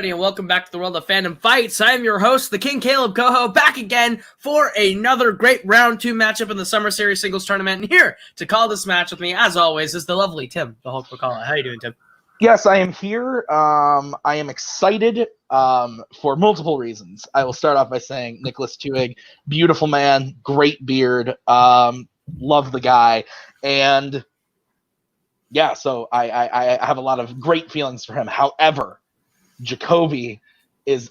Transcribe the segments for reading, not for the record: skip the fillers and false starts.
everybody, and welcome back to the world of Fandom Fights. I am your host, the King Kaleb Koho, back again for another great Round 2 matchup in the Summer Series Singles Tournament. And here to call this match with me, as always, is the lovely Tim, the Hulk Brzakala. How you doing, Tim? Yes, I am here. I am excited for multiple reasons. I will start off by saying Nicholas Twohig, beautiful man, great beard, love the guy, and yeah, so I have a lot of great feelings for him. However, Jacoby is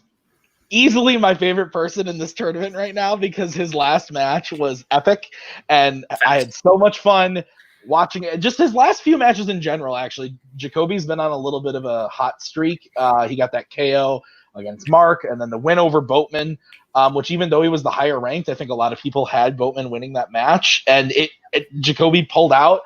easily my favorite person in this tournament right now because his last match was epic, and I had so much fun watching it. Just his last few matches in general, actually. Jacoby's been on a little bit of a hot streak. He got that KO against Mark, and then the win over Boatman, which even though he was the higher ranked, I think a lot of people had Boatman winning that match, and Jacoby pulled out.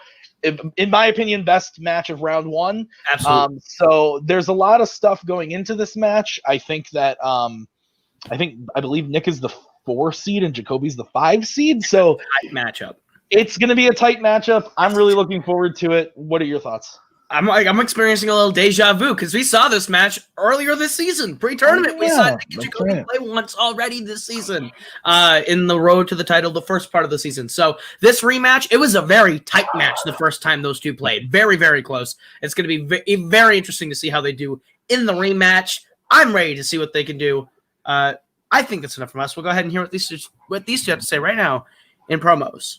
In my opinion, best match of round 1. Absolutely. So there's a lot of stuff going into this match. I think that I believe Nick is the 4 seed and Jacoby's the 5 seed. So tight matchup. It's going to be a tight matchup. I'm really looking forward to it. What are your thoughts? I'm experiencing a little deja vu because we saw this match earlier this season, pre-tournament. We saw Nick and Jacoby play once already this season in the road to the title, the first part of the season. So this rematch, it was a very tight match the first time those two played. Very, very close. It's going to be very interesting to see how they do in the rematch. I'm ready to see what they can do. I think that's enough from us. We'll go ahead and hear what these two have to say right now in promos.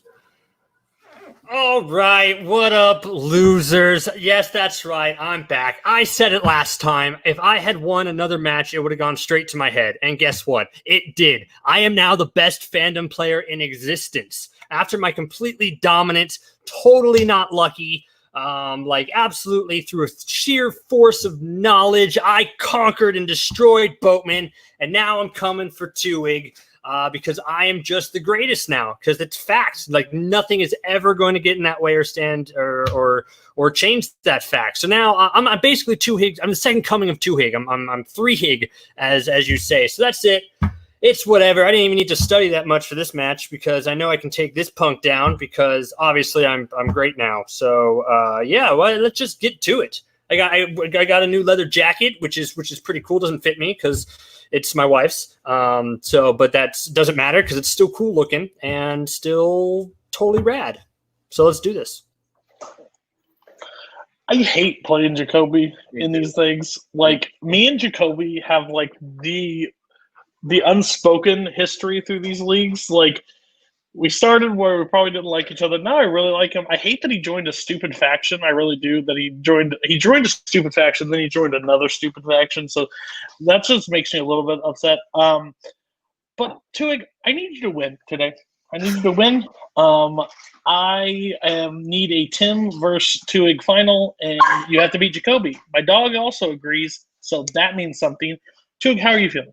All right, what up, losers? Yes, that's right, I'm back. I said it last time. If I had won another match, it would have gone straight to my head. And guess what? It did. I am now the best Fandom player in existence. After my completely dominant, totally not lucky, absolutely through a sheer force of knowledge, I conquered and destroyed Boatman, and now I'm coming for Twohig. Because I am just the greatest now, because it's facts. Like, nothing is ever going to get in that way or stand or change that fact. So now I'm basically Twohig. I'm the second coming of Twohig. I'm 3-hig, as you say. So that's it. It's whatever. I didn't even need to study that much for this match because I know I can take this punk down because obviously I'm great now. So well, let's just get to it. I got a new leather jacket, which is pretty cool. Doesn't fit me because it's my wife's. But that doesn't matter because it's still cool looking and still totally rad. So let's do this. I hate playing Jacoby in these things. Like, me and Jacoby have like the unspoken history through these leagues. Like, we started where we probably didn't like each other. Now I really like him. I hate that he joined a stupid faction. I really do. That he joined a stupid faction, then he joined another stupid faction. So that just makes me a little bit upset. But Twohig, I need you to win today. I need you to win. I need a Tim versus Twohig final, and you have to beat Jacoby. My dog also agrees, so that means something. Twohig, how are you feeling?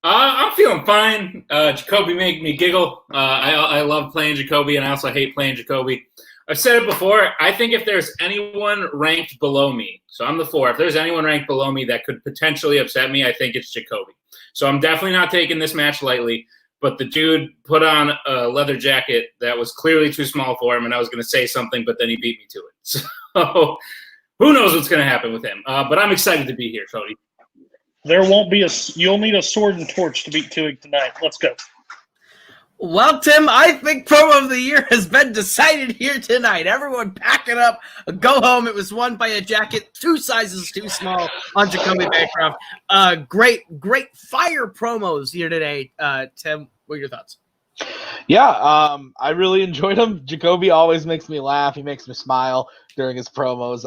I'm feeling fine. Jacoby made me giggle. I love playing Jacoby, and I also hate playing Jacoby. I've said it before. I think if there's anyone ranked below me, so I'm the 4. If there's anyone ranked below me that could potentially upset me, I think it's Jacoby. So I'm definitely not taking this match lightly. But the dude put on a leather jacket that was clearly too small for him, and I was going to say something, but then he beat me to it. So who knows what's going to happen with him? But I'm excited to be here, Cody. You'll need a sword and torch to beat Twohig tonight. Let's go. Well, Tim, I think promo of the year has been decided here tonight. Everyone pack it up, go home. It was won by a jacket 2 sizes too small on Jacoby Bancroft. Great fire promos here today. Tim, what are your thoughts? Yeah, I really enjoyed him. Jacoby always makes me laugh. He makes me smile during his promos.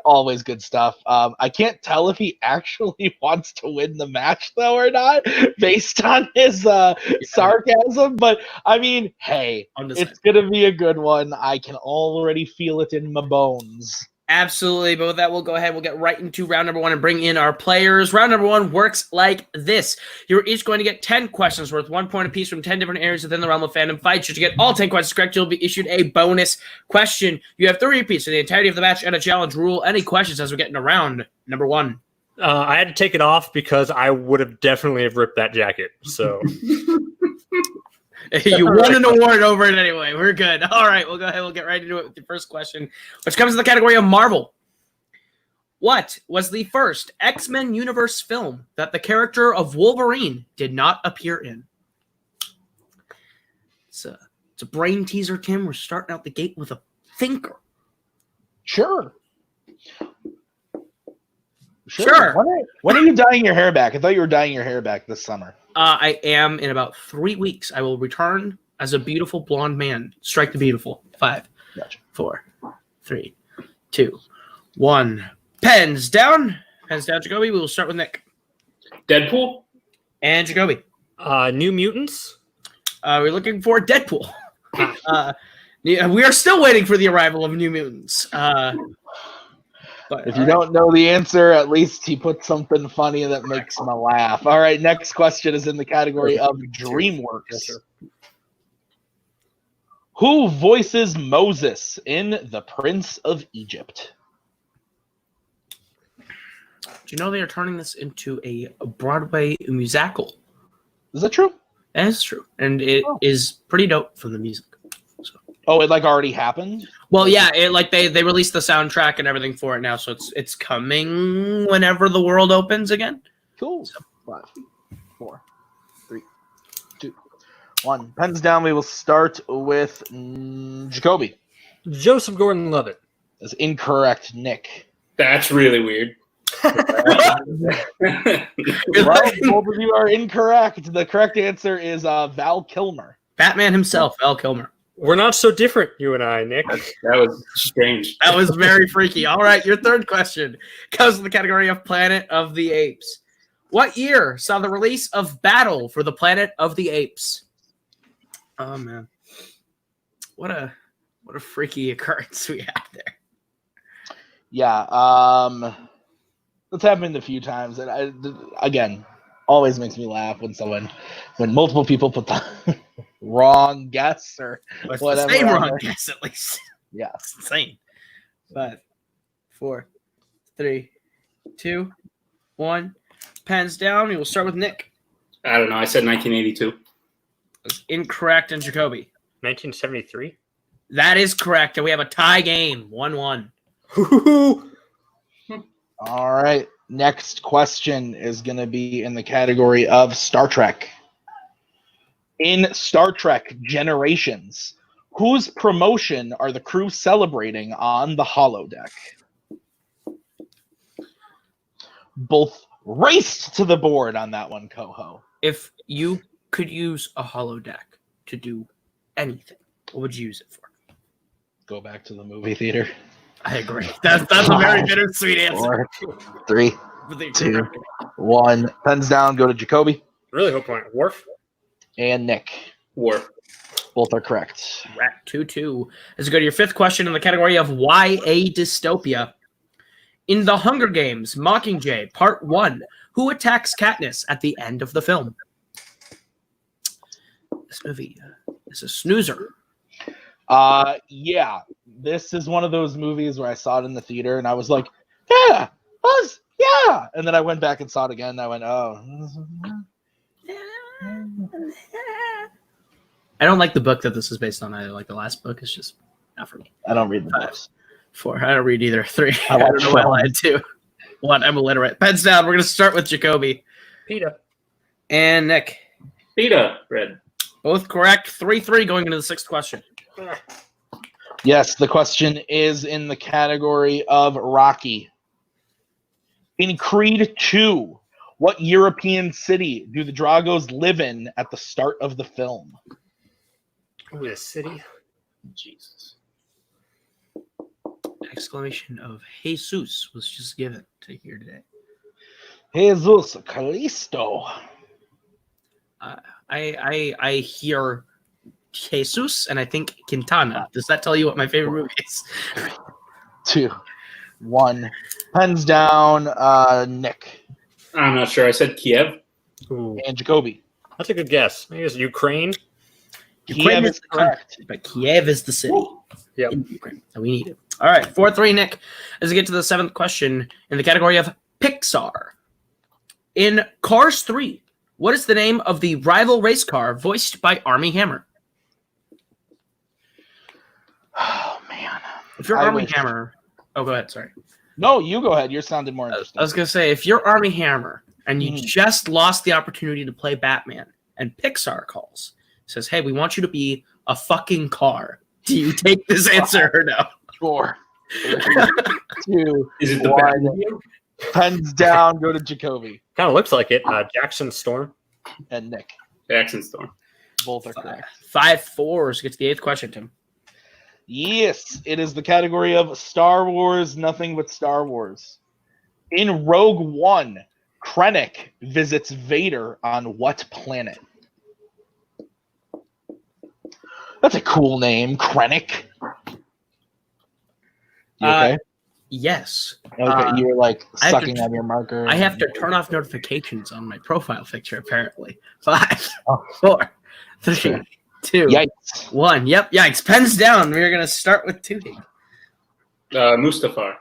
Always good stuff. I can't tell if he actually wants to win the match, though, or not, based on his sarcasm. But, I mean, hey, it's going to be a good one. I can already feel it in my bones. Absolutely, but with that, we'll go ahead. We'll get right into round number 1 and bring in our players. Round number 1 works like this. You're each going to get 10 questions worth 1 point apiece from 10 different areas within the realm of Fandom Fights. Should you get all 10 questions correct, you'll be issued a bonus question. You have 3 apiece for the entirety of the match and a challenge rule. Any questions as we get into round number 1? I had to take it off because I would have definitely have ripped that jacket. So You won an award over it anyway. We're good. All right, we'll go ahead. We'll get right into it with your first question, which comes in the category of Marvel. What was the first X-Men universe film that the character of Wolverine did not appear in? It's a brain teaser, Tim. We're starting out the gate with a thinker. Sure. When are you dyeing your hair back? I thought you were dyeing your hair back this summer. I am in about 3 weeks. I will return as a beautiful blonde man. Strike the beautiful. 5, 4, 3, 2, 1. Pens down. Pens down, Jacoby. We will start with Nick. Deadpool. And Jacoby. New Mutants. We're looking for Deadpool. We are still waiting for the arrival of New Mutants. But if you don't know the answer, at least he put something funny that makes him laugh. All right, next question is in the category of DreamWorks. Who voices Moses in The Prince of Egypt? Do you know they are turning this into a Broadway musical? Is that true? That is true. And it is pretty dope from the music. Oh, it already happened? Well, yeah, they released the soundtrack and everything for it now, so it's coming whenever the world opens again. Cool. So, 5, 4, 3, 2, 1. Pens down. We will start with Jacoby. Joseph Gordon-Levitt. That's incorrect, Nick. That's really weird. Well, both of you are incorrect. The correct answer is Val Kilmer. Batman himself, Val Kilmer. We're not so different, you and I, Nick. That was strange. That was very freaky. All right, your third question comes in the category of Planet of the Apes. What year saw the release of Battle for the Planet of the Apes? Oh man, what a freaky occurrence we had there. Yeah, it's happened a few times, and again, always makes me laugh when multiple people put the wrong guess or whatever. The same wrong guess, at least. Yeah, it's insane. 5, 4, 3, 2, 1. Pens down. We will start with Nick. I don't know. I said 1982. That's incorrect, and Jacoby. 1973. That is correct, and we have a tie game, 1-1. All right. Next question is going to be in the category of Star Trek. In Star Trek Generations, whose promotion are the crew celebrating on the holodeck? Both raced to the board on that one, Koho. If you could use a holodeck to do anything, what would you use it for? Go back to the movie theater. I agree. That's a very bittersweet answer. 4, 3, 2, 1. Pens down. Go to Jacoby. Really hope point. Worf. And Nick. Worf. Both are correct. We're at 2-2. Let's go to your fifth question in the category of YA dystopia. In The Hunger Games, Mockingjay, Part 1, who attacks Katniss at the end of the film? This movie is a snoozer. Yeah. This is one of those movies where I saw it in the theater and I was like, yeah, Buzz, yeah. And then I went back and saw it again and I went, oh. I don't like the book that this is based on either. Like the last book is just not for me. I don't read the books. 4. I don't read either. 3. I don't know why I lied. 2. 1. I'm illiterate. Pens down. We're going to start with Jacoby. PETA. And Nick. PETA. Red. Both correct. 3-3 going into the sixth question. Yes, the question is in the category of Rocky. In Creed 2, what European city do the Dragos live in at the start of the film? Ooh, the city. Jesus. Exclamation of Jesus was just given to here today. Jesus Callisto. I hear Jesus and I think Quintana. Does that tell you what my favorite movie is? 2, 1. Pens down. Nick. I'm not sure. I said Kiev. Ooh. And Jacoby. That's a good guess. I think it's Ukraine. Kiev is correct. But Kiev is the city. Yep. In Ukraine. And we need it. All right. 4-3, Nick. As we get to the seventh question in the category of Pixar. In Cars 3, what is the name of the rival race car voiced by Armie Hammer? Oh, man. If you're Armie Hammer... Oh, go ahead. Sorry. No, you go ahead. Yours sounded more interesting. I was gonna say, if you're Armie Hammer and you just lost the opportunity to play Batman, and Pixar calls, says, "Hey, we want you to be a fucking car." Do you take this answer or no? 4, 3, 2, Is it the 1. Pens down. Go to Jacoby Kind of looks like it. Jackson Storm. and Nick. Jackson Storm? Both are correct. 5-4. Get to the 8th question, Tim. Yes, it is the category of Star Wars, nothing but Star Wars. In Rogue One, Krennic visits Vader on what planet? That's a cool name, Krennic. You okay? Yes. Okay, you were like I have sucking to- on your marker. I have to turn off notifications on my profile picture, apparently. 5, 4, 3, 2, Yikes. 1. Yep, yikes. Pens down. We're going to start with Twohig. Mustafar.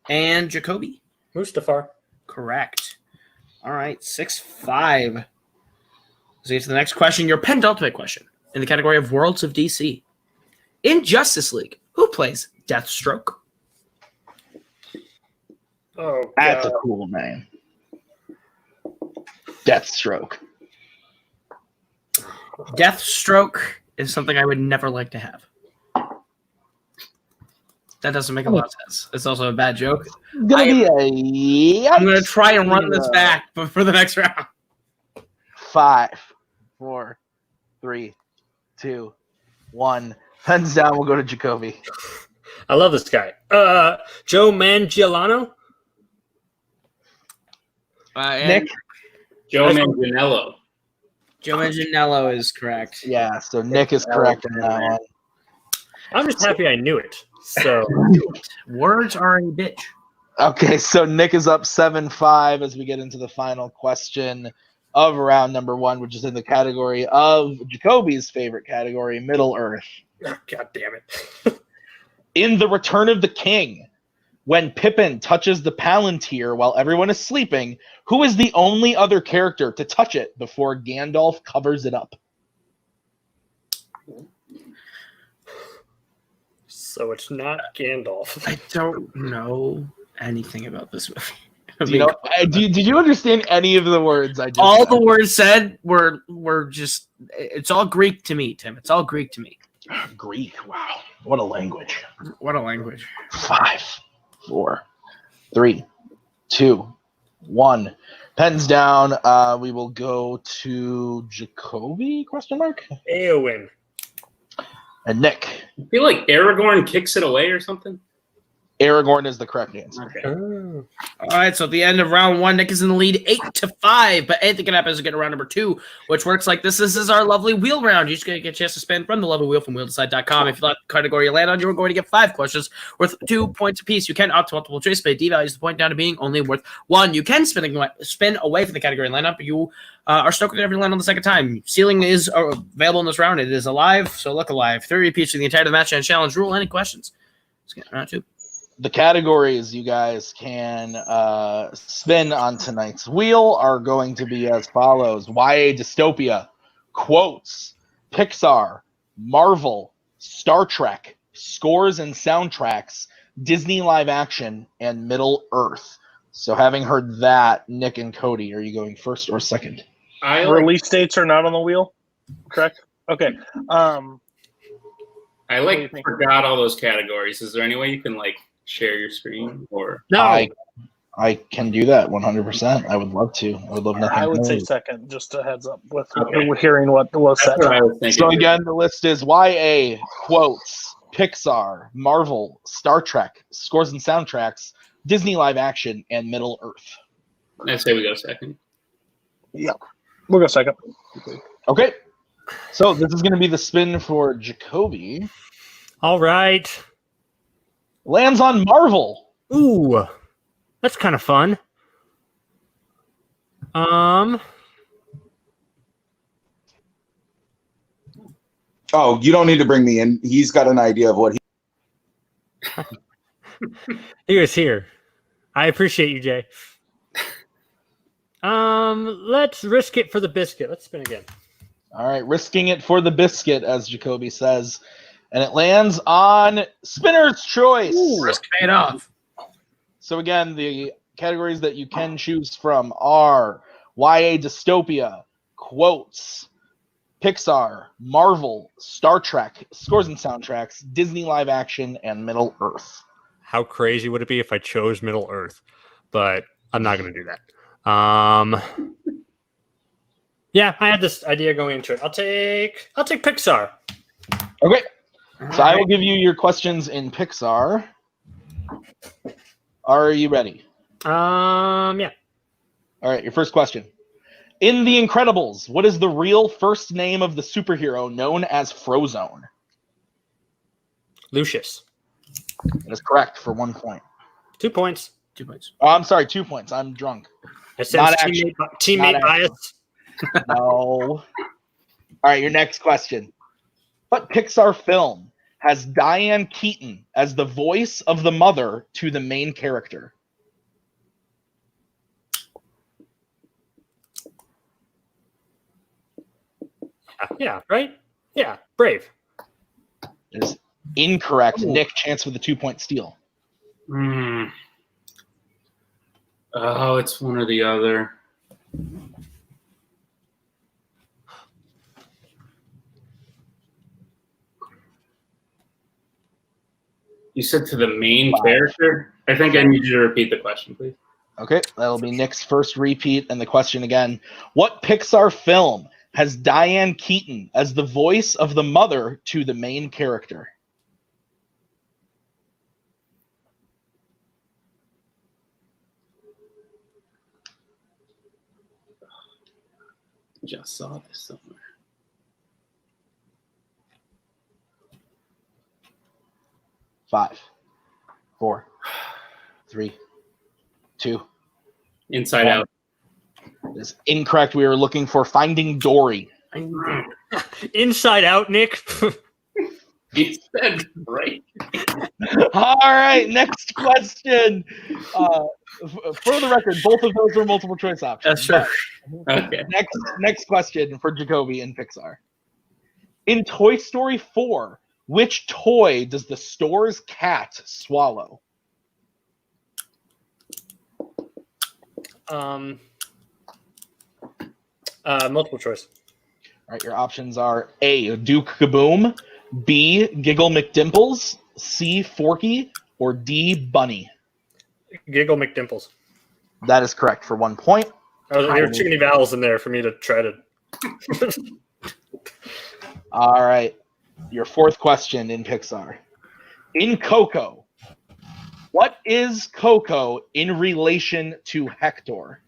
And Jacoby. Mustafar. Correct. All right, 6-5. Let's get to the next question. Your penultimate question in the category of Worlds of DC. In Justice League, who plays Deathstroke? Oh, That's a cool name. Deathstroke. Deathstroke is something I would never like to have. That doesn't make a lot of sense. It's also a bad joke. I'm going to try and run this back for the next round. 5, 4, 3, 2, 1. Pens down. We'll go to Jacoby. I love this guy. Joe Manganiello. Nick. Joe Manganiello. Joe Manganiello is correct. Yeah, so Nick is correct in that one. I'm just happy I knew it. So Words are a bitch. Okay, so Nick is up 7-5 as we get into the final question of round number 1, which is in the category of Jacoby's favorite category, Middle Earth. God damn it. In The Return of the King, when Pippin touches the Palantir while everyone is sleeping, who is the only other character to touch it before Gandalf covers it up? So it's not Gandalf. I don't know anything about this movie. Did you understand any of the words I just all said? the words said were just, it's all Greek to me, Tim. It's all Greek to me. Greek, wow. What a language. What a language. 5, 4, 3, 2, 1. Pens down. We will go to Jacoby, question mark? Eowyn. And Nick. I feel like Aragorn kicks it away or something. Aragorn is the correct answer. Okay. Oh. All right, so at the end of round 1, Nick is in the lead 8-5, but anything can happen as we get to round number 2, which works like this. This is our lovely wheel round. You're just going to get a chance to spin from the lovely wheel from wheeldecide.com. If you like the category you land on, you're going to get 5 questions worth 2 points apiece. You can opt to multiple choice, but it devalues the point down to being only worth 1. You can spin away from the category lineup, but you are stuck with every land on the second time. Ceiling is available in this round. It is alive, so look alive. 3 repeats for the entire match and challenge rule. Any questions? Let's get round 2. The categories you guys can spin on tonight's wheel are going to be as follows. YA Dystopia, Quotes, Pixar, Marvel, Star Trek, Scores and Soundtracks, Disney Live Action, and Middle Earth. So having heard that, Nick and Cody, are you going first or second? Release dates are not on the wheel, correct? Okay. I forgot all those categories. Is there any way you can share your screen or No. I can do that 100%. I would love to. I would love nothing. I would more. say second, just a heads up with hearing what was said. That's what I was thinking. So again, the list is YA, Quotes, Pixar, Marvel, Star Trek, Scores and Soundtracks, Disney Live Action, and Middle Earth. I say we go second. Yeah, we'll go second. Okay. So this is going to be the spin for Jacoby. All right. Lands on Marvel. Ooh, that's kind of fun. Oh, you don't need to bring me in. He's got an idea of what He was here. I appreciate you, Jay. Let's risk it for the biscuit. Let's spin again. All right, risking it for the biscuit, as Jacoby says. And it lands on Spinner's Choice. Risk paid off. So again, the categories that you can choose from are YA dystopia, quotes, Pixar, Marvel, Star Trek, scores and soundtracks, Disney live action, and Middle Earth. How crazy would it be if I chose Middle Earth? But I'm not going to do that. Yeah, I had this idea going into it. I'll take Pixar. Okay. So I will give you your questions in Pixar. Are you ready? Yeah. All right, your first question. In The Incredibles, what is the real first name of the superhero known as Frozone? Lucius. That is correct for 1 point. 2 points. 2 points. Oh, I'm sorry, 2 points. I'm drunk. I sense teammate bias. No. All right, your next question. What Pixar film has Diane Keaton as the voice of the mother to the main character? Yeah, right? Yeah, Brave. It is incorrect. Ooh. Nick, chance for the 2-point steal. Oh, it's one or the other. You said to the main character? I think I need you to repeat the question, please. Okay, that'll be Nick's first repeat. And the question again. What Pixar film has Diane Keaton as the voice of the mother to the main character? Just saw this somewhere. Five, 4, 3, 2. Inside Out. It is incorrect. We were looking for Finding Dory. Inside Out, Nick. He said right. All right, next question. For the record, both of those were multiple choice options. That's right. Okay. Next question for Jacoby and Pixar. In Toy Story 4, which toy does the store's cat swallow? Multiple choice. All right, your options are A, Duke Kaboom, B, Giggle McDimples, C, Forky, or D, Bunny. Giggle McDimples. That is correct for 1 point. There were too many vowels in there for me to try to. All right, your fourth question in Pixar. In Coco, what is Coco in relation to Hector?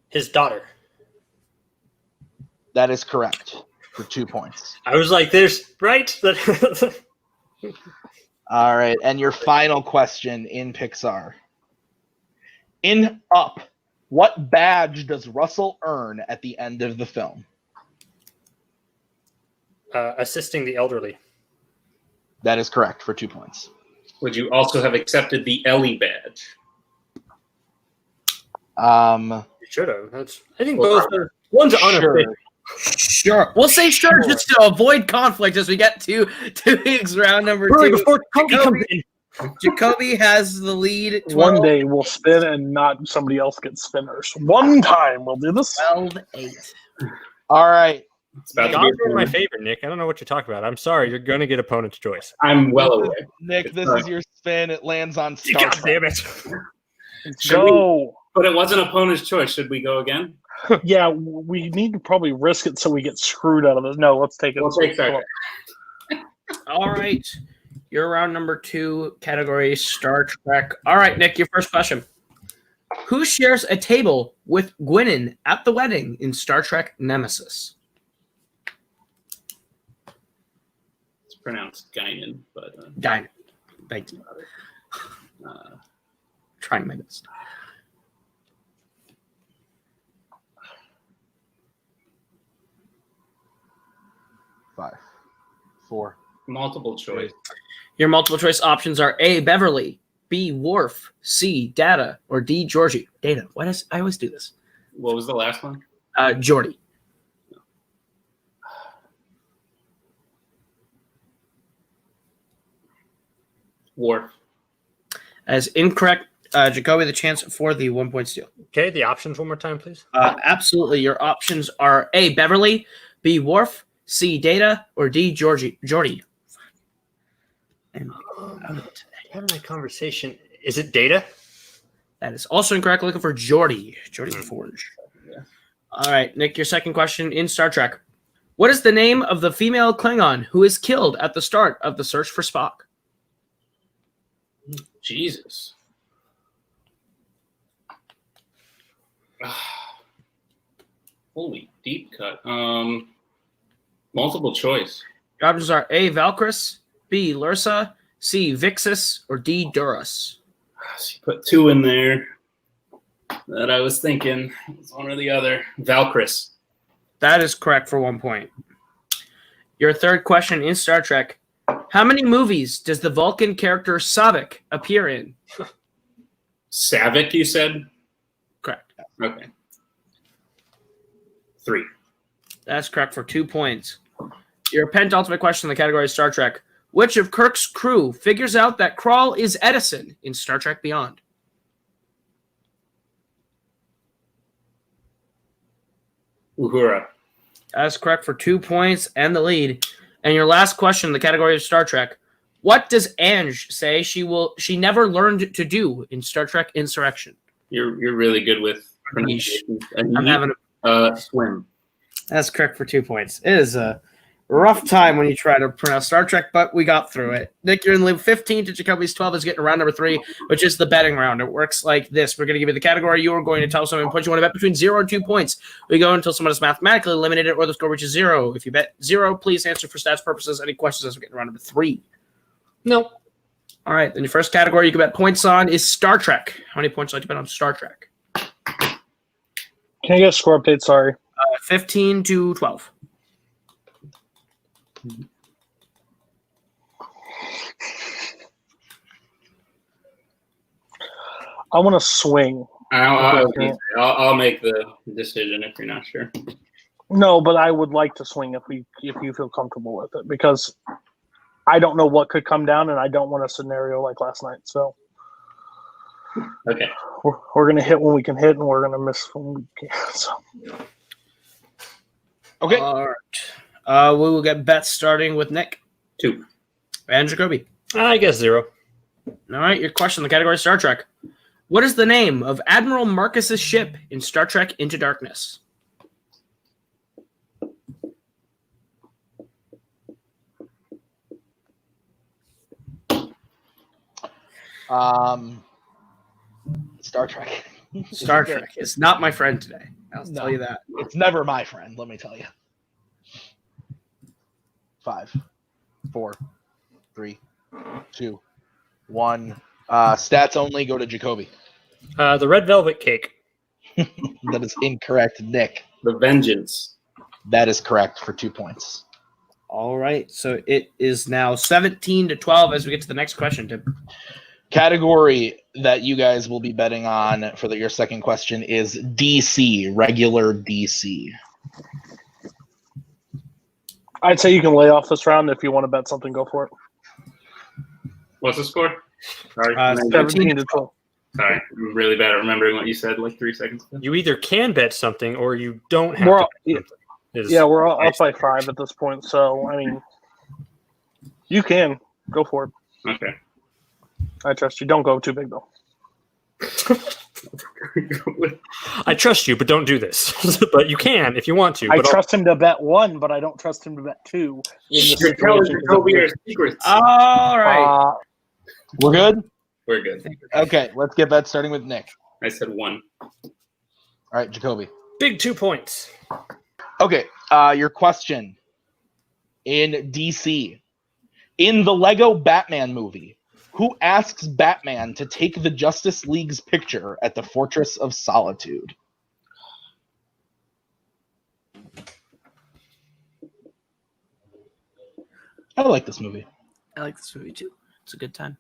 His daughter. That is correct for 2 points. I was like, there's right. All right, and your final question in Pixar. In Up, what badge does Russell earn at the end of the film? Assisting the elderly. That is correct for 2 points. Would you also have accepted the Ellie badge? You should have. I think both are. One's unofficial. Sure. We'll say sure just to avoid conflict as we get to Twohig's round number 2. Before Cody comes in. Jacoby has the lead. 12. One day we'll spin and not somebody else gets spinners. One time we'll do this. 12-8. All right. God's one of my favorite, Nick. I don't know what you're talking about. I'm sorry. You're going to get opponent's choice. I'm well aware. Nick, this is your spin. It lands on Star Trek. God damn it. Go. But it wasn't opponent's choice. Should we go again? Yeah, we need to probably risk it so we get screwed out of this. No, let's take it. We'll take Star Trek. All right. Your round number 2 category, Star Trek. All right, Nick, your first question. Who shares a table with Gwynnon at the wedding in Star Trek Nemesis? It's pronounced Guinan, but... Guinan. Thank you. Trying my best. 5, 4. Multiple choice. Your multiple choice options are A, Beverly, B. Worf, C. Data, or D. Georgie? Data. Why does I always do this? What was the last one? Geordie. Worf. As incorrect. Jacoby, the chance for the 1 point steal. Okay, the options one more time, please. Absolutely. Your options are A. Beverly, B. Worf, C. Data, or D. Geordie. And Having that conversation. Is it Data? that is also incorrect. Looking for Geordie. Geordie Forge. Yeah. All right, Nick, your second question in Star Trek. What is the name of the female Klingon who is killed at the start of the search for Spock? Jesus. Holy deep cut. Multiple choice. Your options are A. Valkyris, B. Lursa, C. Vixis, or D. Duras. So you put two in there that I was thinking. It's one or the other. Valkyris. That is correct for 1 point. Your third question in Star Trek. How many movies does the Vulcan character Savik appear in? Savik, you said? Correct. Okay. 3. That's correct for 2 points. Your penultimate question in the category of Star Trek. Which of Kirk's crew figures out that Krall is Edison in Star Trek Beyond? Uhura. That's correct for 2 points and the lead. And your last question in the category of Star Trek. What does Ange say she never learned to do in Star Trek Insurrection? You're really good with pronunciation. I'm having swim. That's correct for 2 points. It is a rough time when you try to pronounce Star Trek, but we got through it. Nick, you're in lead 15 to Jacoby's 12 is getting to round number 3, which is the betting round. It works like this. We're going to give you the category. You are going to tell someone and put you on a bet between 0 and 2 points. We go until someone is mathematically eliminated or the score reaches 0. If you bet 0, please answer for stats purposes. Any questions as we get to round number 3? No. All right. Then your first category you can bet points on is Star Trek. How many points would you like to bet on Star Trek? Can I get a score update? Sorry. 15 to 12. I want to swing. I'll make the decision if you're not sure. No, but I would like to swing if you feel comfortable with it, because I don't know what could come down, and I don't want a scenario like last night. So Okay. we're gonna hit when we can hit, and we're gonna miss when we can. So. Okay. All right. We will get bets starting with Nick. 2. And Jacoby. I guess 0. All right. Your question in the category Star Trek. What is the name of Admiral Marcus's ship in Star Trek Into Darkness? Star Trek. Star Trek is not my friend today. I'll tell you that. It's never my friend, let me tell you. 5, 4, 3, 2, 1. Stats only go to Jacoby. The red velvet cake. That is incorrect, Nick. The Vengeance. That is correct for 2 points. All right. So it is now 17 to 12 as we get to the next question, Tim. Category that you guys will be betting on for your second question is DC, regular DC. I'd say you can lay off this round. If you want to bet something, go for it. What's the score? Sorry. 17 to 12. Sorry. I'm really bad at remembering what you said like 3 seconds ago. You either can bet something or you don't have We're to all- bet something. Yeah, we're all up by 5 at this point. So, I mean, you can go for it. Okay. I trust you. Don't go too big, though. I trust you, but don't do this. But you can if you want to. I But trust him to bet 1, but I don't trust him to bet 2. You're telling Jacoby your secrets. All right. We're good? We're good. Okay, let's get bets starting with Nick. I said 1. All right, Jacoby. big 2 points. Okay, your question in DC. In the Lego Batman movie, who asks Batman to take the Justice League's picture at the Fortress of Solitude? I like this movie. I like this movie too. It's a good time.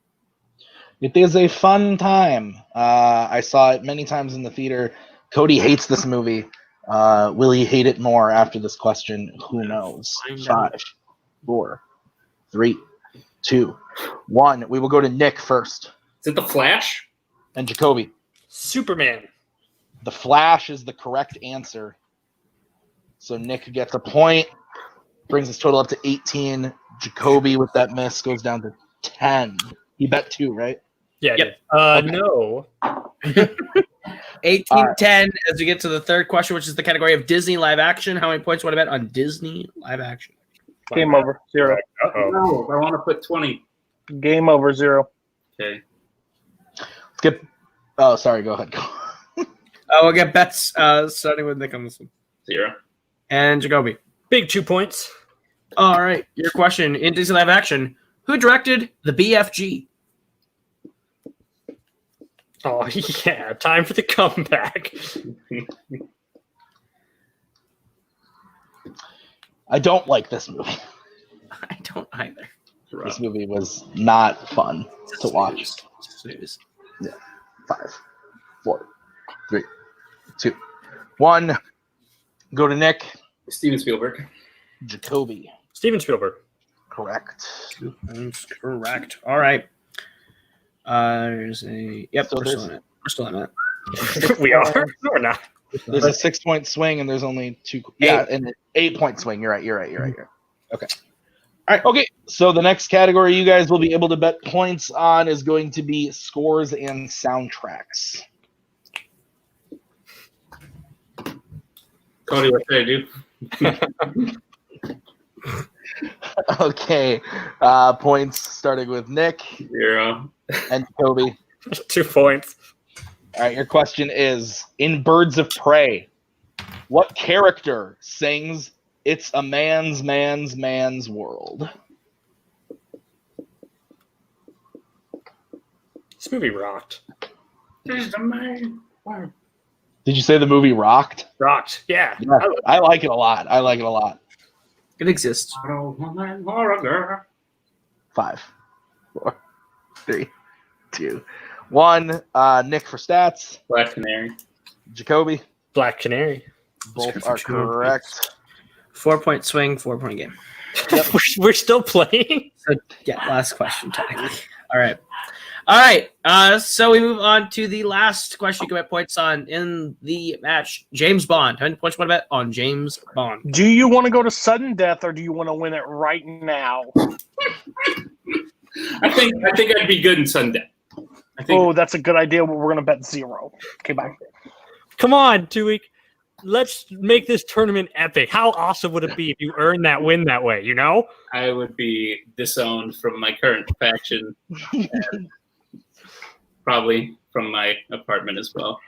It is a fun time. I saw it many times in the theater. Cody hates this movie. Will he hate it more after this question? Who knows? 5, 4, 3, 2, 1. We will go to Nick first. Is it The Flash? And Jacoby. Superman. The Flash is the correct answer. So Nick gets a point. Brings his total up to 18. Jacoby, with that miss, goes down to 10. He bet 2, right? Yeah. Yep. No. 18-10 as we get to the third question, which is the category of Disney live action. How many points would I bet on Disney live action? Game over. 0. Uh-oh. No, I want to put 20. Game over. 0. Okay. Let's get. Oh, sorry. Go ahead. We'll get bets starting with Nick on this one. 0. And Jacoby. Big 2 points. All right. Your question in Disney live action. Who directed the BFG? Oh, yeah. Time for the comeback. I don't like this movie. I don't either. This movie was not fun to watch. Snooze. 5, 4, 3, 2, 1. Go to Nick. Steven Spielberg. Jacoby. Steven Spielberg. Correct. That's correct. All right. There's a. Yep. So we're still in it. We're still in it. We are? No, we're not. There's a 6-point swing, and there's only 2. Yeah, and an 8-point swing. You're right. Okay. All right. Okay. So the next category you guys will be able to bet points on is going to be scores and soundtracks. Cody, what did I do? Okay. Points starting with Nick 0. and Jacoby. 2 points. All right. Your question is, in Birds of Prey, what character sings "It's a man's world"? This movie rocked. There's a man. Did you say the movie rocked? Rocked. Yeah. Yeah, I like it a lot. It exists. 5, 4, 3, 2, 1. Nick for stats. Black Canary. Jacoby. Black Canary. Both are correct. 4-point swing, 4-point game. We're still playing? So, yeah, last question, technically. All right. So we move on to the last question you can bet points on in the match. James Bond. How many points you want to bet on James Bond? Do you want to go to sudden death, or do you want to win it right now? I think I'd be good in Sunday. Oh, that's a good idea. But we're going to bet 0. Okay, bye. Come on, Twohig. Let's make this tournament epic. How awesome would it be if you earned that win that way, you know? I would be disowned from my current faction. And probably from my apartment as well.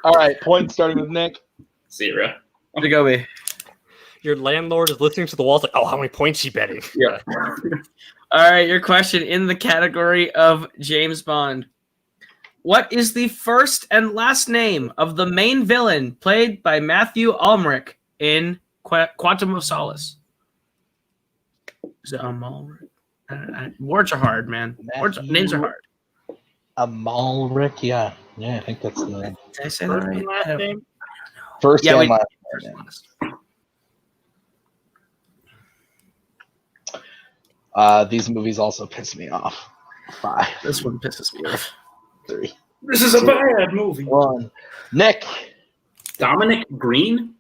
All right, points starting with Nick. 0. Jacoby. Your landlord is listening to the walls like, oh, how many points he betting? Yeah. All right, your question in the category of James Bond. What is the first and last name of the main villain played by Matthew Almeric in Quantum of Solace? Is it Almeric? Words are hard, man. Names are hard. Amalric, yeah, I think that's the name. Did I say that right? Last name? First Yeah, and last name. These movies also piss me off. 5. This one pisses me off. 3. This is a bad movie. 1. Nick. Dominic Green?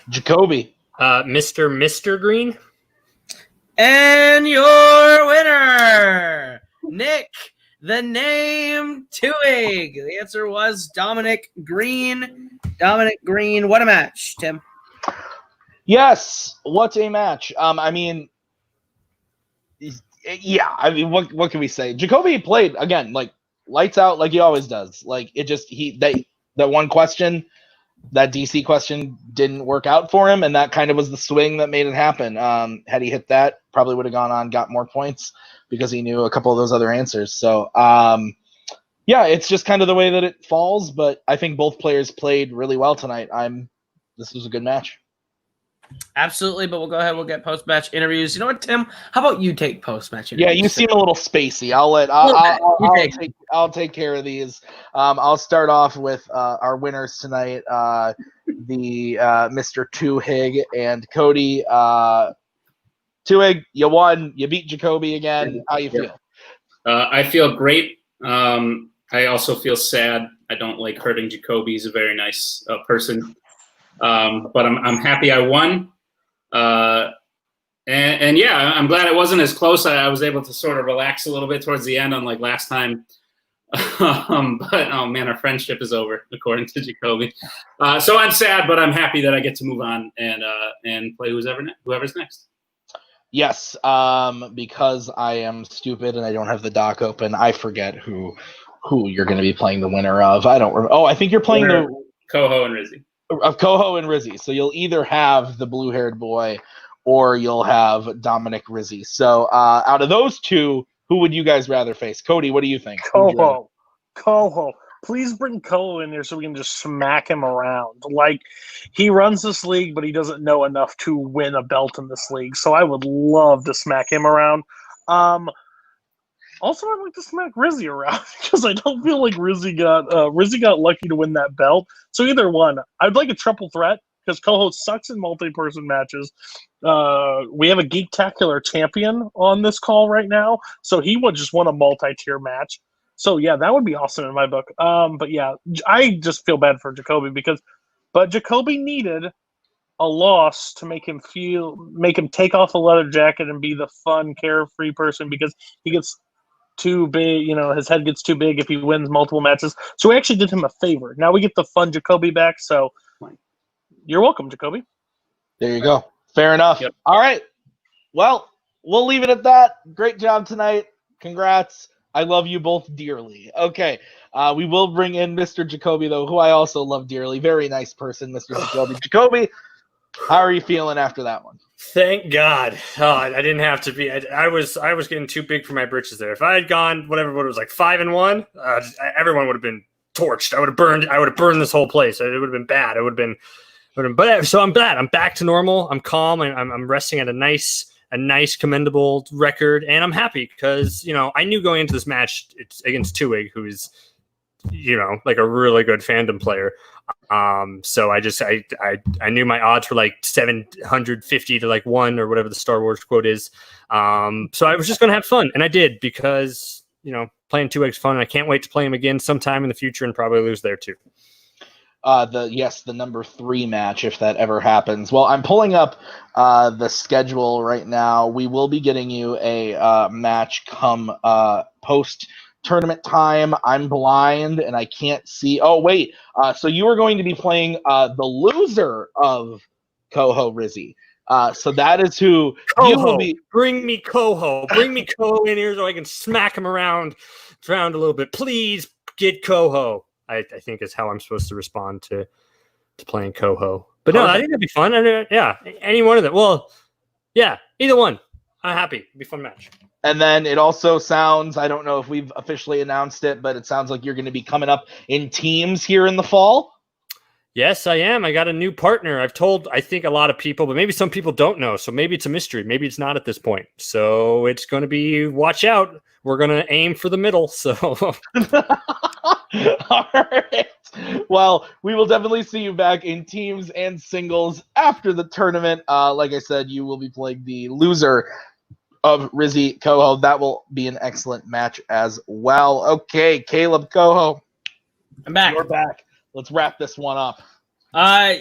Jacoby. Mr. Green? And your winner, Nick, the name Twohig. The answer was Dominic Green. Dominic Green. What a match, Tim. Yes, what a match. I mean, what can we say? Jacoby played again, like lights out, like he always does. Like it just that one question, that DC question didn't work out for him, and that kind of was the swing that made it happen. Had he hit that, probably would have gone on, got more points because he knew a couple of those other answers. So, yeah, it's just kind of the way that it falls. But I think both players played really well tonight. This was a good match. Absolutely, but we'll go ahead. We'll get post-match interviews. You know what, Tim? How about you take post-match interviews? Yeah, you seem a little spacey. I'll take care of these. I'll start off with our winners tonight, the Mr. Twohig and Cody. Twohig, you won. You beat Jacoby again. How you feel? I feel great. I also feel sad. I don't like hurting Jacoby. He's a very nice person. But I'm happy I won. And yeah, I'm glad it wasn't as close. I was able to sort of relax a little bit towards the end, unlike last time. But oh man, our friendship is over, according to Jacoby. So I'm sad, but I'm happy that I get to move on and play whoever's next. Yes, because I am stupid and I don't have the doc open, I forget who you're going to be playing the winner of. I don't remember. Oh, I think you're playing the Koho and Rizzy. Of Koho and Rizzy. So you'll either have the blue-haired boy or you'll have Dominic Rizzy. So out of those two, who would you guys rather face? Cody, what do you think? Koho. Please bring Koho in here so we can just smack him around. Like, he runs this league, but he doesn't know enough to win a belt in this league. So I would love to smack him around. Also, I'd like to smack Rizzy around because I don't feel like Rizzy got lucky to win that belt. So either one. I'd like a triple threat because Koho sucks in multi-person matches. We have a Geektacular champion on this call right now, so he would just want a multi-tier match. So yeah, that would be awesome in my book. But yeah, I just feel bad for Jacoby but Jacoby needed a loss to make him take off a leather jacket and be the fun, carefree person because he gets too big, his head gets too big if he wins multiple matches. So we actually did him a favor. Now we get the fun Jacoby back. So you're welcome, Jacoby. There you go. Fair enough. Yep. All right. Well, we'll leave it at that. Great job tonight. Congrats. I love you both dearly. Okay. We will bring in Mr. Jacoby, though, who I also love dearly. Very nice person, Mr. Jacoby. Jacoby, how are you feeling after that one? Thank God. Oh, I didn't have to be. I was getting too big for my britches there. If I had gone what it was like 5-1, everyone would have been torched. I would have burned this whole place. It would have been bad. It would have been. But so I'm glad. I'm back to normal. I'm calm. I'm resting at a nice commendable record, and I'm happy because I knew going into this match it's against Twohig, who's like a really good Fandom player. So I knew my odds were like 750 to like 1 or whatever the Star Wars quote is. So I was just gonna have fun, and I did because playing Twohig's fun, and I can't wait to play him again sometime in the future and probably lose there too. The number 3 match, if that ever happens. Well, I'm pulling up the schedule right now. We will be getting you a match come post tournament time. I'm blind and I can't see. Oh wait, so you are going to be playing the loser of Koho Rizzy. So that is who Koho. You will be. Bring me Koho. Bring me Koho in here so I can smack him around a little bit. Please get Koho. I think is how I'm supposed to respond to playing Koho. But no, I think that'd be fun. Yeah, any one of them. Well, yeah, either one. I'm happy. It'd be a fun match. And then it also sounds, I don't know if we've officially announced it, but it sounds like you're going to be coming up in teams here in the fall. Yes, I am. I got a new partner. I've told, I think, a lot of people, but maybe some people don't know. So maybe it's a mystery. Maybe it's not at this point. So it's going to be, watch out. We're going to aim for the middle. So. All right. Well, we will definitely see you back in teams and singles after the tournament. Like I said, you will be playing the loser of Rizzy Koho. That will be an excellent match as well. Okay, Kaleb Koho. I'm back. You're back. Let's wrap this one up.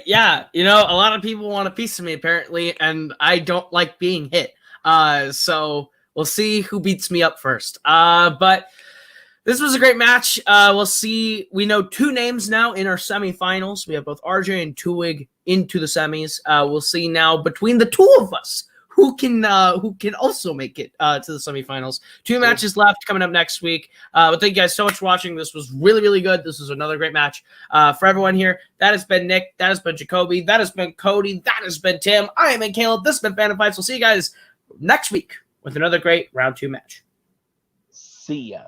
Yeah, a lot of people want a piece of me apparently, and I don't like being hit. So we'll see who beats me up first. But this was a great match. We'll see. We know 2 names now in our semifinals. We have both RJ and Twohig into the semis. We'll see now between the 2 of us who can also make it to the semifinals. 2 matches left coming up next week. But thank you guys so much for watching. This was really, really good. This was another great match. For everyone here, that has been Nick. That has been Jacoby. That has been Cody. That has been Tim. I am Kaleb. This has been Fandom Fights. We'll see you guys next week with another great round 2 match. See ya.